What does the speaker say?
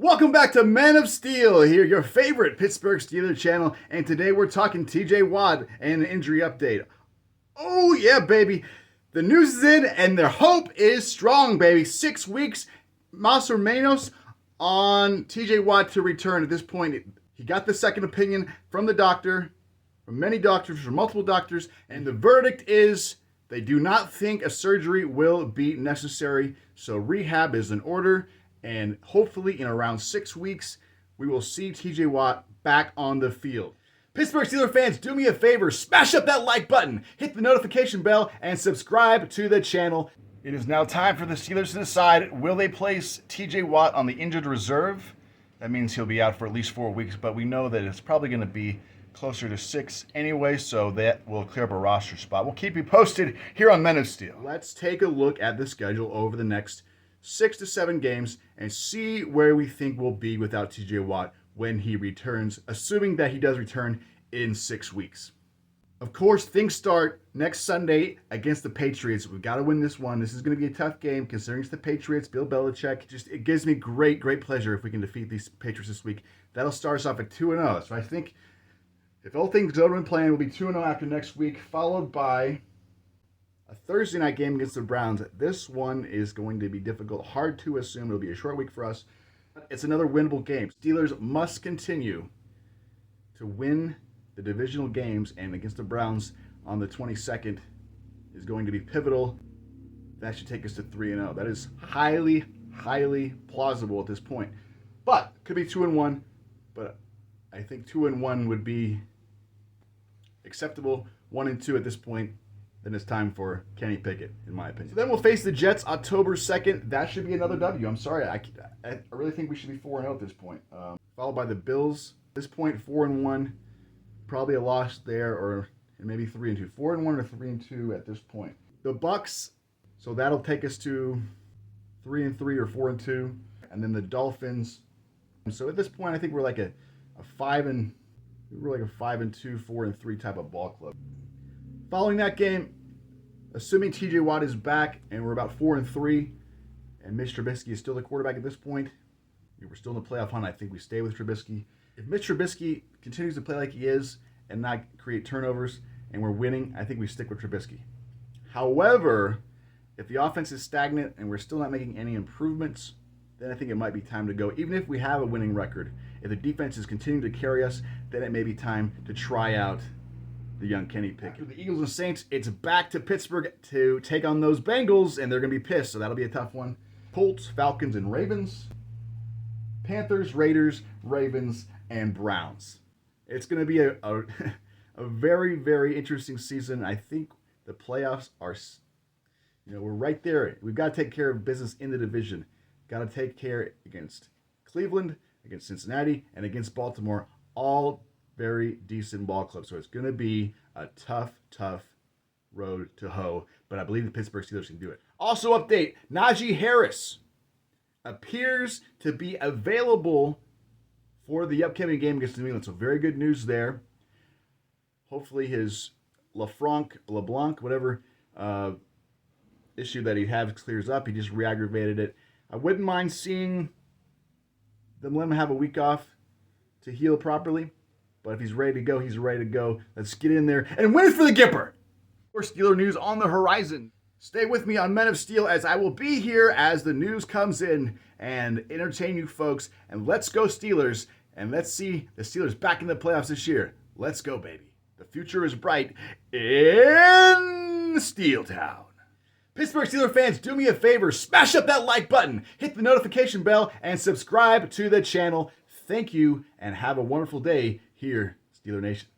Welcome back to Men of Steel, here, your favorite Pittsburgh Steelers channel, and today we're talking T.J Watt and an injury update. Oh yeah, baby. The news is in, and their hope is strong, baby. 6 weeks, más o menos, on T.J Watt to return. At this point, he got the second opinion from the doctor, from many doctors, from multiple doctors, and the verdict is they do not think a surgery will be necessary, so rehab is in order. And hopefully in around 6 weeks, we will see T.J Watt back on the field. Pittsburgh Steelers fans, do me a favor, smash up that like button, hit the notification bell, and subscribe to the channel. It is now time for the Steelers to decide, will they place T.J Watt on the injured reserve? That means he'll be out for at least 4 weeks, but we know that it's probably going to be closer to 6 anyway, so that will clear up a roster spot. We'll keep you posted here on Men of Steel. Let's take a look at the schedule over the next 6 to 7 games and see where we think we'll be without T.J Watt when he returns, assuming that he does return in 6 weeks. Of course, things start next Sunday against the Patriots. We've got to win this one. This is going to be a tough game considering it's the Patriots, Bill Belichick. It gives me great pleasure if we can defeat these Patriots this week. That'll start us off at 2-0. So I think if all things go to plan, we'll be 2-0 after next week, followed by a Thursday night game against the Browns. This one is going to be difficult. Hard to assume. It'll be a short week for us. It's another winnable game. Steelers must continue to win the divisional games, and against the Browns on the 22nd is going to be pivotal. That should take us to 3-0. That is highly plausible at this point. But could be 2-1. But I think 2-1 would be acceptable. 1-2 at this point. Then it's time for Kenny Pickett, in my opinion. So then we'll face the Jets October 2nd. That should be another W. I'm sorry. I really think we should be 4-0 at this point. Followed by the Bills. At this point, 4-1. Probably a loss there, or maybe 3-2. 4-1 or 3-2 at this point. The Bucks. So that'll take us to 3-3 or 4-2. And then the Dolphins. So at this point, I think we're like a 5-2, 4-3 type of ball club. Following that game, assuming T.J Watt is back and we're about 4-3, and Mitch Trubisky is still the quarterback at this point, we're still in the playoff hunt. I think we stay with Trubisky. If Mitch Trubisky continues to play like he is and not create turnovers and we're winning, I think we stick with Trubisky. However, if the offense is stagnant and we're still not making any improvements, then I think it might be time to go. Even if we have a winning record, if the defense is continuing to carry us, then it may be time to try out the young Kenny Pickett. After the Eagles and Saints, it's back to Pittsburgh to take on those Bengals, and they're going to be pissed, so that'll be a tough one. Colts, Falcons, and Ravens. Panthers, Raiders, Ravens, and Browns. It's going to be a very interesting season. I think the playoffs are, we're right there. We've got to take care of business in the division. Got to take care against Cleveland, against Cincinnati, and against Baltimore. All very decent ball clubs. So it's going to be a tough road to hoe. But I believe the Pittsburgh Steelers can do it. Also update, Najee Harris appears to be available for the upcoming game against New England. So very good news there. Hopefully his LeBlanc, whatever issue that he has clears up. He just re-aggravated it. I wouldn't mind seeing them let him have a week off to heal properly. But if he's ready to go, he's ready to go. Let's get in there and win it for the Gipper. More Steeler news on the horizon. Stay with me on Men of Steel, as I will be here as the news comes in and entertain you folks. And let's go Steelers. And let's see the Steelers back in the playoffs this year. Let's go, baby. The future is bright in Steel Town. Pittsburgh Steelers fans, do me a favor. Smash up that like button. Hit the notification bell and subscribe to the channel. Thank you, and have a wonderful day here, Steeler Nation.